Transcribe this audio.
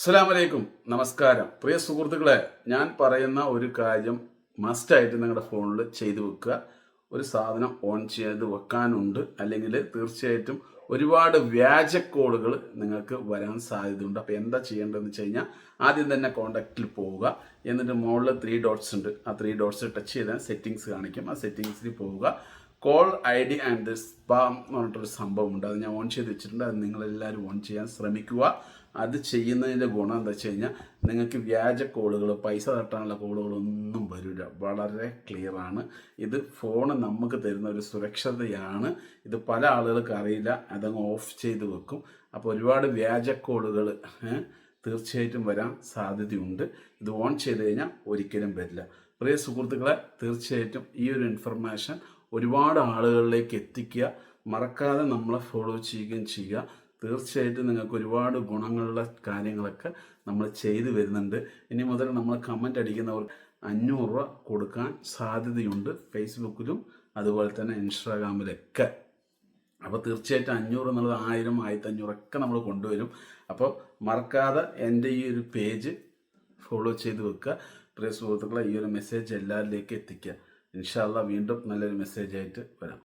അസ്സലാമലൈക്കും, നമസ്കാരം. പ്രിയ സുഹൃത്തുക്കളെ, ഞാൻ പറയുന്ന ഒരു കാര്യം മസ്റ്റായിട്ട് നിങ്ങളുടെ ഫോണിൽ ചെയ്തു വെക്കുക. ഒരു സാധനം ഓൺ ചെയ്ത് വെക്കാനുണ്ട്, അല്ലെങ്കിൽ തീർച്ചയായിട്ടും ഒരുപാട് വ്യാജ കോളുകൾ നിങ്ങൾക്ക് വരാൻ സാധ്യതയുണ്ട്. അപ്പോൾ എന്താ ചെയ്യേണ്ടതെന്ന് വെച്ച് കഴിഞ്ഞാൽ ആദ്യം തന്നെ കോൺടാക്റ്റിൽ പോവുക. എന്നിട്ട് മുകളിൽ 3 ഡോട്ട്സ് ഉണ്ട്. ആ 3 ഡോട്ട്സ് ടച്ച് ചെയ്താൽ സെറ്റിങ്സ് കാണിക്കും. ആ സെറ്റിങ്സിൽ പോവുക. Call I D and spam എന്ന് പറഞ്ഞിട്ടൊരു സംഭവമുണ്ട്. അത് ഞാൻ ഓൺ ചെയ്ത് വെച്ചിട്ടുണ്ട്. അത് നിങ്ങളെല്ലാവരും ഓൺ ചെയ്യാൻ ശ്രമിക്കുക. അത് ചെയ്യുന്നതിൻ്റെ ഗുണം എന്താ വെച്ച് കഴിഞ്ഞാൽ നിങ്ങൾക്ക് വ്യാജ കോളുകൾ, പൈസ തട്ടാനുള്ള കോളുകളൊന്നും വരില്ല. വളരെ ക്ലിയറാണ്. ഇത് ഫോണ് നമുക്ക് തരുന്ന ഒരു സുരക്ഷതയാണ്. ഇത് പല ആളുകൾക്ക് അറിയില്ല. അതങ്ങ് ഓഫ് ചെയ്ത് വെക്കും. അപ്പോൾ ഒരുപാട് വ്യാജ കോളുകൾ തീർച്ചയായിട്ടും വരാൻ സാധ്യതയുണ്ട്. ഇത് ഓൺ ചെയ്ത് കഴിഞ്ഞാൽ ഒരിക്കലും വരില്ല. പ്രിയ സുഹൃത്തുക്കളെ, തീർച്ചയായിട്ടും ഈ ഒരു ഇൻഫർമേഷൻ ഒരുപാട് ആളുകളിലേക്ക് എത്തിക്കുക. മറക്കാതെ നമ്മളെ ഫോളോ ചെയ്യുകയും ചെയ്യുക. തീർച്ചയായിട്ടും നിങ്ങൾക്ക് ഒരുപാട് ഗുണങ്ങളുള്ള കാര്യങ്ങളൊക്കെ നമ്മൾ ചെയ്തു വരുന്നുണ്ട്. ഇനി മുതൽ നമ്മൾ കമൻ്റ് അടിക്കുന്നവർ 500 രൂപ കൊടുക്കാൻ സാധ്യതയുണ്ട്. ഫേസ്ബുക്കിലും അതുപോലെ തന്നെ ഇൻസ്റ്റാഗ്രാമിലൊക്കെ. അപ്പോൾ തീർച്ചയായിട്ടും 500 എന്നുള്ളത് 1000, 1500 ഒക്കെ നമ്മൾ കൊണ്ടുവരും. അപ്പോൾ മറക്കാതെ എൻ്റെ ഈ ഒരു പേജ് ഫോളോ ചെയ്ത് വെക്കുക. പ്രിയ സുഹൃത്തുക്കളെ, ഈ ഒരു മെസ്സേജ് എല്ലാവരിലേക്കും എത്തിക്കുക. ഇൻഷാ അല്ലാഹ് വീണ്ടും നല്ലൊരു മെസ്സേജായിട്ട് വരാം.